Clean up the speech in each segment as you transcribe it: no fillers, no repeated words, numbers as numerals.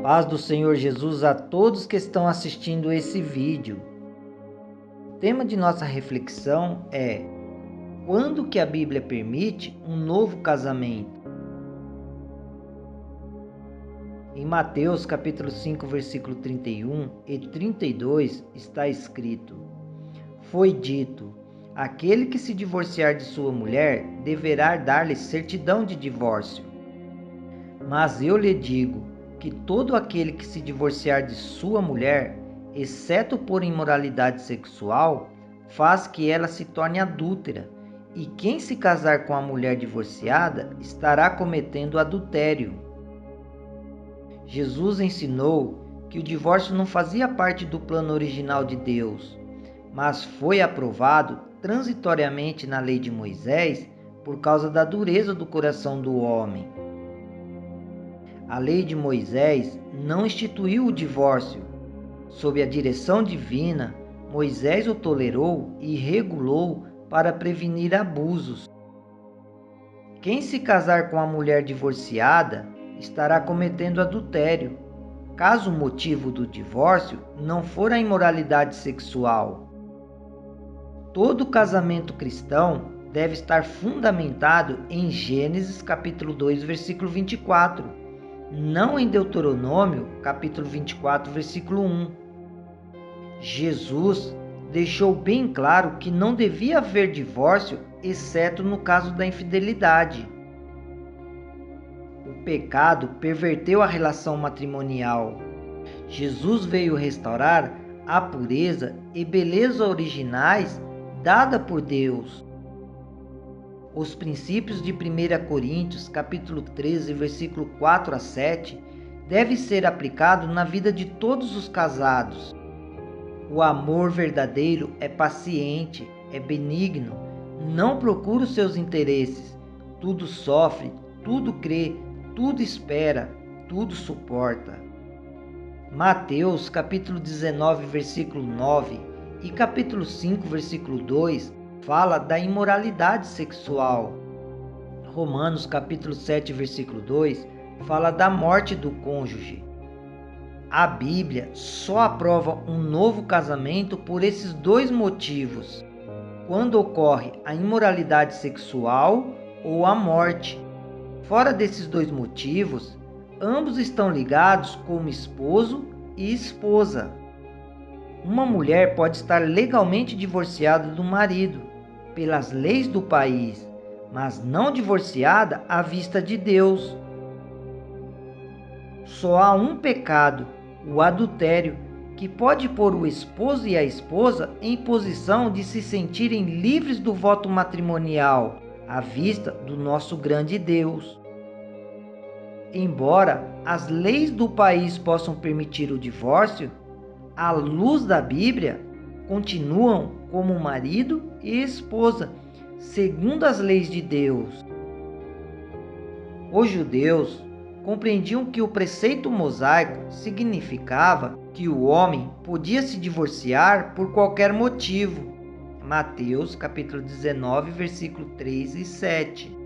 Paz do Senhor Jesus a todos que estão assistindo esse vídeo. O tema de nossa reflexão é: quando que a Bíblia permite um novo casamento? Em Mateus capítulo 5, versículo 31 e 32 está escrito: Foi dito: aquele que se divorciar de sua mulher deverá dar-lhe certidão de divórcio. Mas eu lhe digo que todo aquele que se divorciar de sua mulher, exceto por imoralidade sexual, faz que ela se torne adúltera, e quem se casar com a mulher divorciada estará cometendo adultério. Jesus ensinou que o divórcio não fazia parte do plano original de Deus, mas foi aprovado transitoriamente na lei de Moisés por causa da dureza do coração do homem. A lei de Moisés não instituiu o divórcio. Sob a direção divina, Moisés o tolerou e regulou para prevenir abusos. Quem se casar com a mulher divorciada estará cometendo adultério, caso o motivo do divórcio não for a imoralidade sexual. Todo casamento cristão deve estar fundamentado em Gênesis capítulo 2, versículo 24. Não em Deuteronômio, capítulo 24, versículo 1. Jesus deixou bem claro que não devia haver divórcio, exceto no caso da infidelidade. O pecado perverteu a relação matrimonial. Jesus veio restaurar a pureza e beleza originais dada por Deus. Os princípios de 1 Coríntios, capítulo 13, versículo 4 a 7, devem ser aplicados na vida de todos os casados. O amor verdadeiro é paciente, é benigno, não procura os seus interesses, tudo sofre, tudo crê, tudo espera, tudo suporta. Mateus, capítulo 19, versículo 9 e capítulo 5, versículo 2, fala da imoralidade sexual. Romanos capítulo 7, versículo 2, fala da morte do cônjuge. A Bíblia só aprova um novo casamento por esses dois motivos: quando ocorre a imoralidade sexual ou a morte. Fora desses dois motivos, ambos estão ligados como esposo e esposa. Uma mulher pode estar legalmente divorciada do marido, pelas leis do país, mas não divorciada à vista de Deus. Só há um pecado, o adultério, que pode pôr o esposo e a esposa em posição de se sentirem livres do voto matrimonial, à vista do nosso grande Deus. Embora as leis do país possam permitir o divórcio, à luz da Bíblia, continuam como marido e esposa, segundo as leis de Deus. Os judeus compreendiam que o preceito mosaico significava que o homem podia se divorciar por qualquer motivo. Mateus capítulo 19, versículo 3 e 7.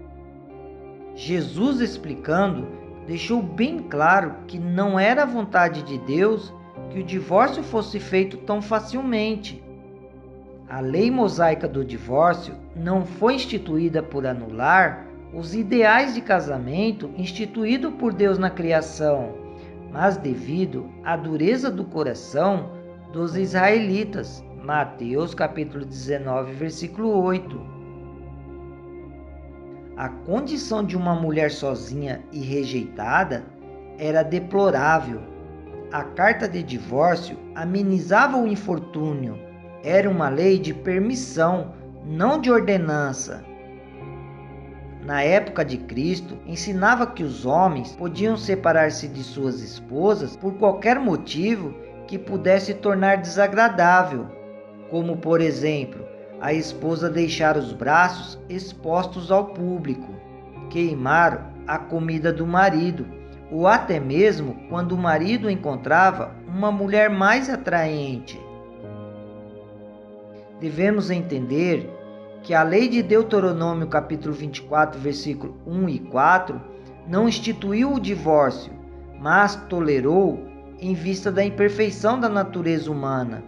Jesus, explicando, deixou bem claro que não era a vontade de Deus que o divórcio fosse feito tão facilmente. A lei mosaica do divórcio não foi instituída por anular os ideais de casamento instituídos por Deus na criação, mas devido à dureza do coração dos israelitas. Mateus capítulo 19, versículo 8. A condição de uma mulher sozinha e rejeitada era deplorável. A carta de divórcio amenizava o infortúnio. Era uma lei de permissão, não de ordenança. Na época de Cristo, ensinava que os homens podiam separar-se de suas esposas por qualquer motivo que pudesse tornar desagradável, como, por exemplo, a esposa deixar os braços expostos ao público, queimar a comida do marido, ou até mesmo quando o marido encontrava uma mulher mais atraente. Devemos entender que a lei de Deuteronômio capítulo 24, versículo 1 e 4 não instituiu o divórcio, mas tolerou em vista da imperfeição da natureza humana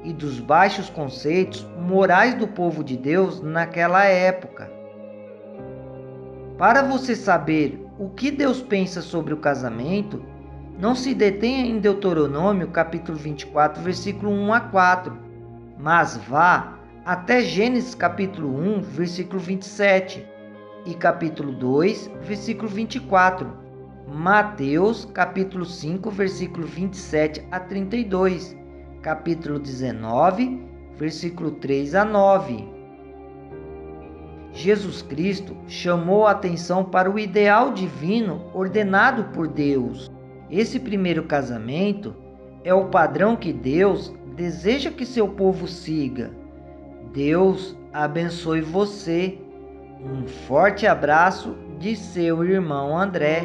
e dos baixos conceitos morais do povo de Deus naquela época. Para você saber o que Deus pensa sobre o casamento, não se detenha em Deuteronômio capítulo 24, versículo 1 a 4, mas vá até Gênesis capítulo 1, versículo 27 e capítulo 2, versículo 24, Mateus capítulo 5, versículo 27 a 32, capítulo 19, versículo 3 a 9. Jesus Cristo chamou a atenção para o ideal divino ordenado por Deus. Esse primeiro casamento é o padrão que Deus deseja que seu povo siga. Deus abençoe você. Um forte abraço de seu irmão André.